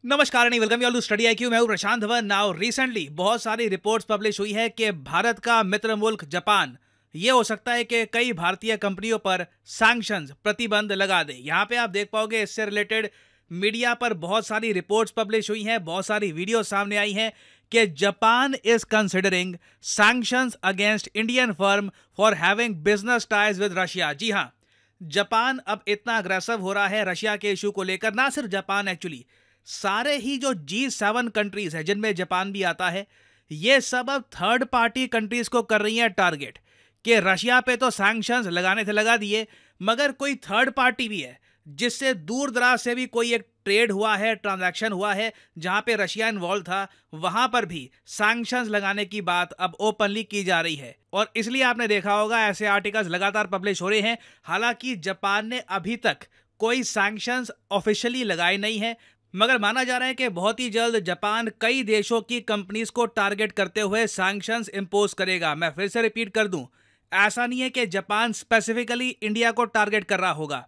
नमस्कार नहीं welcome you all to study IQ. मैं हूं प्रशांत धवन। नाउ रिसेंटली बहुत सारी रिपोर्ट्स पब्लिश हुई है कि भारत का मित्र मुल्क जापान ये हो सकता है कि कई भारतीय कंपनियों पर सैंक्शंस प्रतिबंध लगा दे। यहां पे आप देख पाओगे इससे रिलेटेड मीडिया पर बहुत सारी रिपोर्ट्स पब्लिश हुई हैं, बहुत सारी वीडियो सामने आई हैं कि Japan is considering sanctions against Indian firm for having business ties with Russia. जी हाँ, जापान अब इतना अग्रेसिव हो रहा है रशिया के इशू को लेकर। ना सिर्फ जापान, एक्चुअली सारे ही जो G7 कंट्रीज है जिनमें जापान भी आता है, ये सब अब थर्ड पार्टी कंट्रीज को कर रही हैं टारगेट कि रशिया पे तो सैंक्शंस लगाने थे लगा दिए, मगर कोई थर्ड पार्टी भी है जिससे दूर दराज से भी कोई एक ट्रेड हुआ है, ट्रांजैक्शन हुआ है जहां पे रशिया इन्वॉल्व था, वहां पर भी सैंक्शंस लगाने की बात अब ओपनली की जा रही है। और इसलिए आपने देखा होगा ऐसे आर्टिकल्स लगातार पब्लिश हो रहे हैं। हालांकि जापान ने अभी तक कोई सैंक्शंस ऑफिशियली लगाए नहीं है, मगर माना जा रहा है कि बहुत ही जल्द जापान कई देशों की कंपनीज को टारगेट करते हुए सैंक्शंस इंपोज करेगा। मैं फिर से रिपीट कर दूं, ऐसा नहीं है कि जापान स्पेसिफिकली इंडिया को टारगेट कर रहा होगा।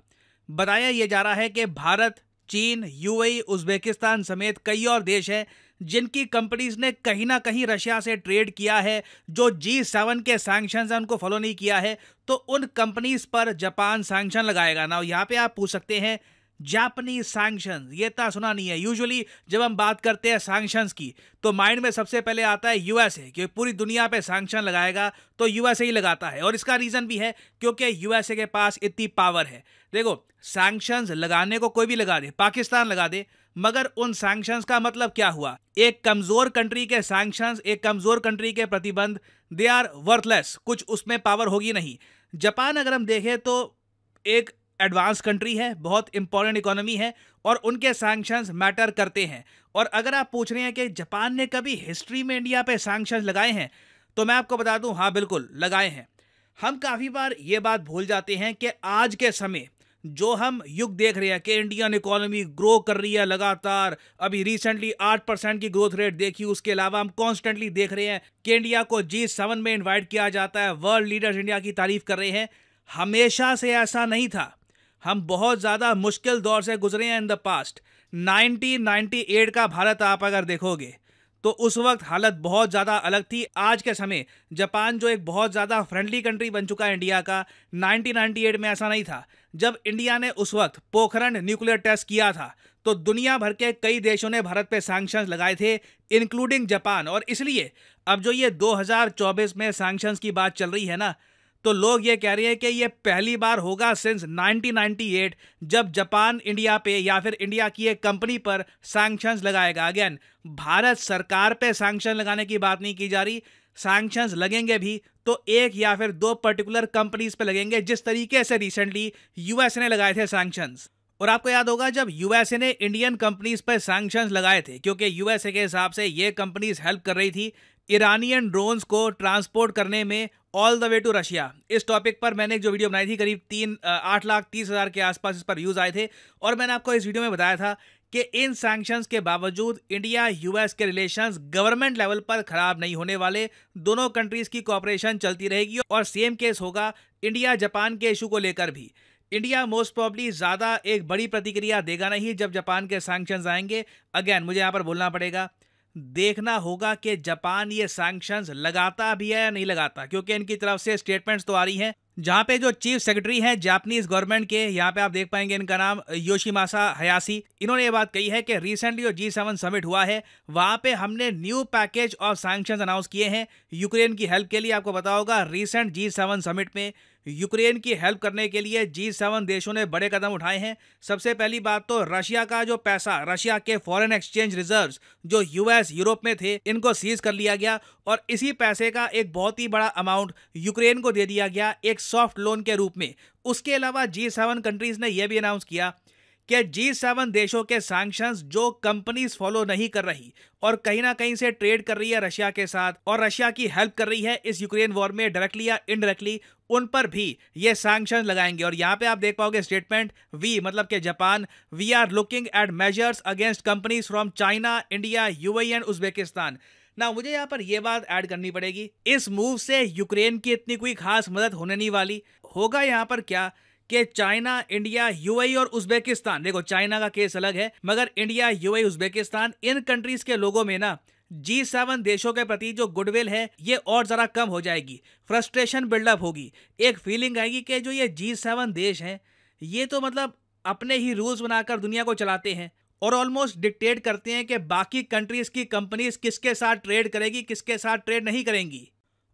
बताया यह जा रहा है कि भारत, चीन, यूएई, उज्बेकिस्तान समेत कई और देश हैं जिनकी कंपनीज ने कहीं ना कहीं रशिया से ट्रेड किया है, जो G7 के सैंक्शंस हैं उनको फॉलो नहीं किया है, तो उन कंपनीज पर जापान सैंक्शन लगाएगा ना। यहाँ पे आप पूछ सकते हैं जापानीज सैंक्शंस, ये तो सुना नहीं है। यूजुअली जब हम बात करते हैं सैंक्शंस की तो माइंड में सबसे पहले आता है यूएसए, कि पूरी दुनिया पे सैंक्शन लगाएगा तो यूएसए ही लगाता है। और इसका रीजन भी है क्योंकि यूएसए के पास इतनी पावर है। देखो, सैंक्शंस लगाने को कोई भी लगा दे, पाकिस्तान लगा दे, मगर उन सैंक्शंस का मतलब क्या हुआ? एक कमजोर कंट्री के सैंक्शंस, एक कमजोर कंट्री के प्रतिबंध, दे आर वर्थलेस, कुछ उसमें पावर होगी नहीं। जापान अगर हम देखें तो एक एडवांस कंट्री है, बहुत इंपॉर्टेंट इकोनॉमी है और उनके सैंक्शंस मैटर करते हैं। और अगर आप पूछ रहे हैं कि जापान ने कभी हिस्ट्री में इंडिया पे सैंक्शंस लगाए हैं, तो मैं आपको बता दूं, हाँ बिल्कुल लगाए हैं। हम काफ़ी बार ये बात भूल जाते हैं कि आज के समय जो हम युग देख रहे हैं कि इंडियन इकोनॉमी ग्रो कर रही है लगातार, अभी रिसेंटली 8% की ग्रोथ रेट देखी। उसके अलावा हम कॉन्स्टेंटली देख रहे हैं कि इंडिया को G7 में इन्वाइट किया जाता है, वर्ल्ड लीडर्स इंडिया की तारीफ कर रहे हैं। हमेशा से ऐसा नहीं था, हम बहुत ज़्यादा मुश्किल दौर से गुजरे हैं इन द पास्ट। 1998 का भारत आप अगर देखोगे तो उस वक्त हालत बहुत ज़्यादा अलग थी। आज के समय जापान जो एक बहुत ज़्यादा फ्रेंडली कंट्री बन चुका है इंडिया का, 1998 में ऐसा नहीं था। जब इंडिया ने उस वक्त पोखरण न्यूक्लियर टेस्ट किया था तो दुनिया भर के कई देशों ने भारत पे सैंक्शंस लगाए थे, इंक्लूडिंग जापान। और इसलिए अब जो ये 2024 में सैंक्शंस की बात चल रही है ना, तो लोग ये कह रहे हैं कि ये पहली बार होगा सिंस 1998 जब जापान इंडिया पे या फिर इंडिया की एक कंपनी पर सैंक्शंस लगाएगा। अगेन, भारत सरकार पे सैंक्शन लगाने की बात नहीं की जा रही। सैंक्शंस लगेंगे भी तो एक या फिर दो पर्टिकुलर कंपनीज पे लगेंगे, जिस तरीके से रिसेंटली यूएसए ने लगाए थे सैंक्शंस। और आपको याद होगा जब यूएसए ने इंडियन कंपनीज पर सैंक्शंस लगाए थे, क्योंकि यूएसए के हिसाब से ये कंपनीज हेल्प कर रही थी ईरानियन ड्रोन्स को ट्रांसपोर्ट करने में all the way to Russia. इस टॉपिक पर मैंने एक जो वीडियो बनाई थी, करीब 8,30,000 के आसपास इस पर व्यूज आए थे। और मैंने आपको इस वीडियो में बताया था कि इन सैंक्शंस के बावजूद इंडिया यूएस के रिलेशंस गवर्नमेंट लेवल पर खराब नहीं होने वाले, दोनों कंट्रीज की कोऑपरेशन चलती रहेगी। और सेम केस होगा इंडिया जापान के इशू को लेकर भी। इंडिया मोस्ट प्रॉब्ली ज़्यादा एक बड़ी प्रतिक्रिया देगा नहीं जब जापान के सैंक्शंस आएंगे। अगेन, मुझे यहाँ पर बोलना पड़ेगा, देखना होगा कि जापान ये सैंक्शंस लगाता भी है या नहीं लगाता, क्योंकि इनकी तरफ से स्टेटमेंट्स तो आ रही हैं जहां पे जो चीफ सेक्रेटरी हैं जापानीज गवर्नमेंट के, यहाँ पे आप देख पाएंगे इनका नाम योशिमासा हयाशी, इन्होंने ये बात कही है कि रिसेंटली जो G7 समिट हुआ है वहां पे हमने new package of sanctions announce किए हैं यूक्रेन की हेल्प के लिए। आपको पता होगा रिसेंट G7 समिट में यूक्रेन की हेल्प करने के लिए G7 देशों ने बड़े कदम उठाए हैं। सबसे पहली बात तो रशिया का जो पैसा, रशिया के फॉरेन एक्सचेंज रिजर्व्स जो यूएस, यूरोप में थे, इनको सीज कर लिया गया और इसी पैसे का एक बहुत ही बड़ा अमाउंट यूक्रेन को दे दिया गया एक सॉफ्ट लोन के रूप में। उसके अलावा G7 कंट्रीज ने यह भी अनाउंस किया कि G7 देशों के सैंक्शंस जो कंपनीज फॉलो नहीं कर रही और कहीं ना कहीं से ट्रेड कर रही है रशिया के साथ और रशिया की हेल्प कर रही है इस यूक्रेन वॉर में डायरेक्टली या इनडायरेक्टली, उन पर भी ये सैंक्शंस लगाएंगे। और यहाँ पे आप देख पाओगे स्टेटमेंट, वी मतलब कि Japan, we are looking at measures against companies from China, India, UAE and Uzbekistan. ना मुझे यहाँ पर यह बात ऐड करनी पड़ेगी, इस मूव से यूक्रेन की इतनी कोई खास मदद होने नहीं वाली। होगा यहाँ पर क्या कि चाइना, इंडिया, यूएई और उज्बेकिस्तान, देखो चाइना का केस अलग है, मगर इंडिया, यूएई, उज्बेकिस्तान, इन कंट्रीज के लोगों में ना G7 देशों के प्रति जो गुडविल है ये और जरा कम हो जाएगी, फ्रस्ट्रेशन बिल्डअप होगी, एक फीलिंग आएगी कि जो ये G7 देश हैं ये तो मतलब अपने ही रूल्स बनाकर दुनिया को चलाते हैं और ऑलमोस्ट डिक्टेट करते हैं कि बाकी कंट्रीज की कंपनीज किसके साथ ट्रेड करेगी, किसके साथ ट्रेड नहीं करेंगी।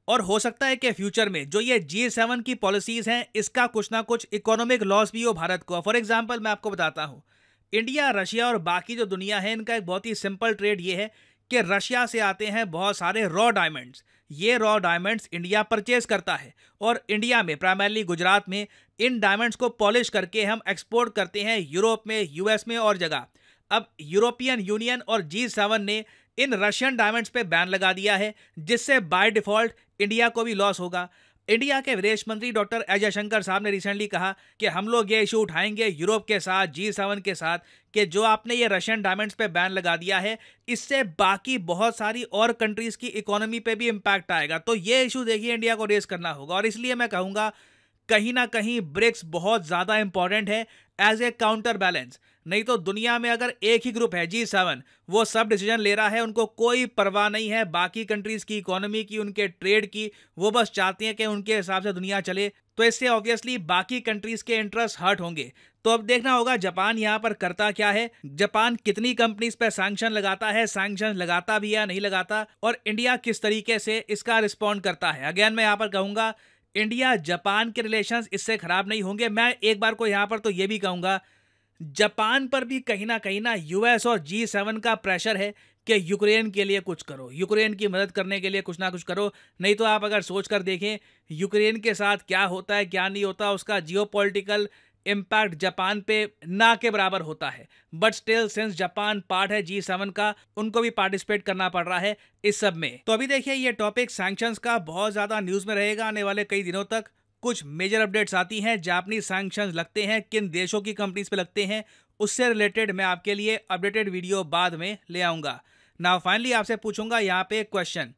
और हो सकता है कि फ्यूचर में जो ये G7 की पॉलिसीज हैं इसका कुछ ना कुछ इकोनॉमिक लॉस भी हो भारत को। फॉर एग्जांपल मैं आपको बताता हूं, इंडिया, रशिया और बाकी जो दुनिया है इनका एक बहुत ही सिंपल ट्रेड ये है कि रशिया से आते हैं बहुत सारे रॉ डायमंड्स, ये रॉ डायमंड्स इंडिया परचेज करता है और इंडिया में प्राइमरली गुजरात में इन डायमंड्स को पॉलिश करके हम एक्सपोर्ट करते हैं यूरोप में, यूएस में और जगह। अब यूरोपियन यूनियन और G7 ने इन रशियन डायमंड्स पे बैन लगा दिया है जिससे बाय डिफॉल्ट इंडिया को भी लॉस होगा। इंडिया के विदेश मंत्री डॉक्टर एस जयशंकर साहब ने रिसेंटली कहा कि हम लोग ये इशू उठाएंगे यूरोप के साथ, G7 के साथ, कि जो आपने ये रशियन डायमंड्स पे बैन लगा दिया है इससे बाकी बहुत सारी और कंट्रीज की इकोनॉमी पे भी इंपैक्ट आएगा। तो ये इशू देखिए इंडिया को रेस करना होगा और इसलिए मैं कहूंगा कहीं ना कहीं ब्रिक्स बहुत ज्यादा इंपॉर्टेंट है एज ए काउंटर बैलेंस। नहीं तो दुनिया में अगर एक ही ग्रुप है G7, वो सब डिसीजन ले रहा है, उनको कोई परवाह नहीं है बाकी कंट्रीज की इकोनॉमी की, उनके ट्रेड की, वो बस चाहते हैं कि उनके हिसाब से दुनिया चले, तो इससे ऑब्वियसली बाकी कंट्रीज के इंटरेस्ट हर्ट होंगे। तो अब देखना होगा जापान यहाँ पर करता क्या है, जापान कितनी कंपनीज पे सैंक्शन लगाता है, सैंक्शन लगाता भी या नहीं लगाता, और इंडिया किस तरीके से इसका रिस्पॉन्ड करता है। अगेन मैं यहाँ पर कहूंगा इंडिया जापान के रिलेशंस इससे खराब नहीं होंगे। मैं एक बार को यहाँ पर तो ये भी कहूंगा जापान पर भी कहीं ना यूएस और G7 का प्रेशर है कि यूक्रेन के लिए कुछ करो, यूक्रेन की मदद करने के लिए कुछ ना कुछ करो। नहीं तो आप अगर सोच कर देखें यूक्रेन के साथ क्या होता है क्या नहीं होता, उसका जियोपॉलिटिकल इम्पैक्ट जापान पे ना के बराबर होता है। But still since Japan part है G7 का, उनको भी पार्टिसिपेट करना पड़ रहा है इस सब में। तो अभी देखिए ये टॉपिक सैंक्शंस का बहुत ज्यादा न्यूज में रहेगा आने वाले कई दिनों तक। कुछ मेजर अपडेट्स आती हैं, जापानी सैंक्शंस लगते हैं, किन देशों की कंपनीज पे लगते हैं, उससे रिलेटेड मैं आपके लिए अपडेटेड वीडियो बाद में ले आऊंगा। नाउ फाइनली आपसे पूछूंगा यहाँ पे क्वेश्चन,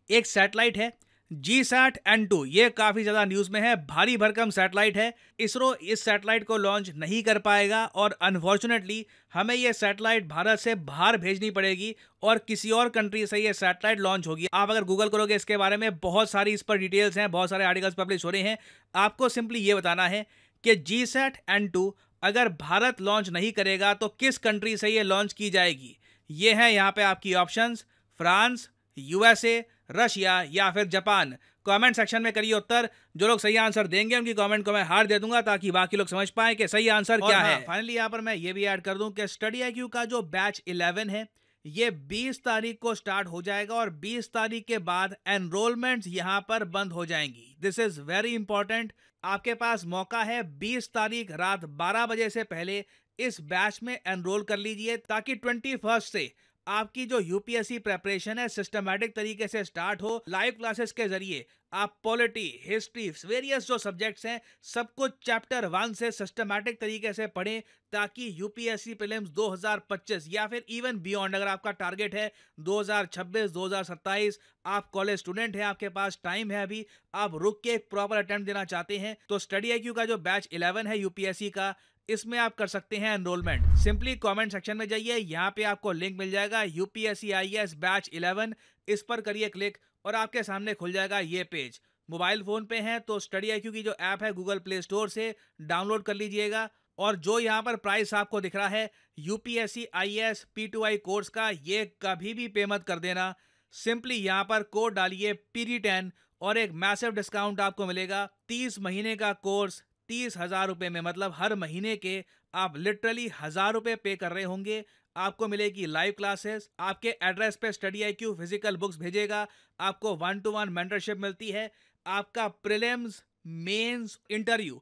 एक सैटेलाइट है GSAT-N2, ये काफी ज्यादा न्यूज में है, भारी भरकम सैटेलाइट है। इसरो इस सैटेलाइट को लॉन्च नहीं कर पाएगा और अनफॉर्चुनेटली हमें ये सैटेलाइट भारत से बाहर भेजनी पड़ेगी और किसी और कंट्री से ये सैटेलाइट लॉन्च होगी। आप अगर गूगल करोगे इसके बारे में बहुत सारी इस पर डिटेल्स हैं, बहुत सारे आर्टिकल्स पब्लिश हो रहे हैं। आपको सिंपली ये बताना है कि GSAT-N2 अगर भारत लॉन्च नहीं करेगा तो किस कंट्री से ये लॉन्च की जाएगी। ये है यहाँ पे आपकी ऑप्शंस, फ्रांस, यूएसए, रशिया या फिर जापान। कमेंट सेक्शन में करिए उत्तर, जो लोग सही आंसर देंगे उनकी कमेंट को मैं हार दे दूंगा ताकि बाकी लोग समझ पाएं कि सही आंसर क्या है। फाइनली यहाँ पर मैं ये भी ऐड कर दूं कि स्टडी IQ का जो बैच 11 है ये 20 तारीख को स्टार्ट हो जाएगा और 20 तारीख के बाद एनरोलमेंट्स यहाँ पर बंद हो जाएंगी। This is very important. आपके पास मौका है 20 तारीख रात 12 बजे से पहले इस बैच में एनरोल कर लीजिए ताकि 21 से आपकी जो यूपीएससी प्रेपरेशन है सिस्टमैटिक तरीके से स्टार्ट हो। लाइव क्लासेस के जरिए आप पॉलिटी, हिस्ट्री, वेरियस जो सब्जेक्ट्स हैं सब कुछ चैप्टर 1 से सिस्टमैटिक तरीके से पढ़ें ताकि यूपीएससी प्रीलिम्स 2025 या फिर इवन बियॉन्ड, अगर आपका टारगेट है 2026, 2027, आप कॉलेज स्टूडेंट हैं, आपके पास टाइम है, अभी आप रुक के एक प्रॉपर अटेम्प्ट देना चाहते हैं, तो स्टडी IQ का जो बैच 11 है यूपीएससी का, इसमें आप कर सकते हैं एनरोलमेंट। सिंपली कमेंट सेक्शन में जाइए, यहाँ पे आपको लिंक मिल जाएगा यूपीएससी IAS बैच 11, इस पर करिए क्लिक और आपके सामने खुल जाएगा ये पेज। मोबाइल फोन पे हैं तो स्टडी IQ की जो ऐप है गूगल प्ले स्टोर से डाउनलोड कर लीजिएगा और जो यहाँ पर प्राइस आपको दिख रहा है यूपीएससी IAS P2I कोर्स का, ये कभी भी पे मत कर देना। सिंपली यहाँ पर कोड डालिए PD10 और एक मैसिव डिस्काउंट आपको मिलेगा। 30 महीने का कोर्स 30,000 रुपए में, मतलब हर महीने के आप लिटरली 1,000 रुपए पे कर रहे होंगे। आपको मिलेगी लाइव क्लासेस, आपके एड्रेस पे स्टडी IQ फिजिकल बुक्स भेजेगा, आपको 1-to-1 मेंटरशिप मिलती है, आपका प्रीलिम्स, मेंस, इंटरव्यू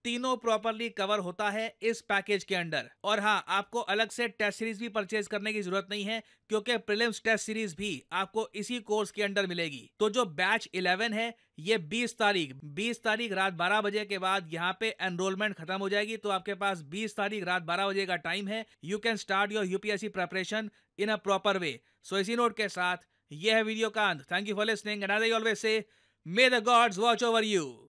तीनों प्रॉपर्ली कवर होता है इस पैकेज के अंडर। और हाँ, आपको अलग से टेस्ट सीरीज भी परचेज करने की जरूरत नहीं है क्योंकि प्रीलिम्स टेस्ट सीरीज भी आपको इसी कोर्स के अंडर मिलेगी। तो जो बैच 11 है ये 20 तारीख रात 12 बजे के बाद यहाँ पे एनरोलमेंट खत्म हो जाएगी। तो आपके पास 20 तारीख रात 12 बजे का टाइम है। You can start your UPSC preparation in a proper way. So इसी नोट के साथ ये है वीडियो का अंत। Thank you for listening and as I always say, may the gods watch over you.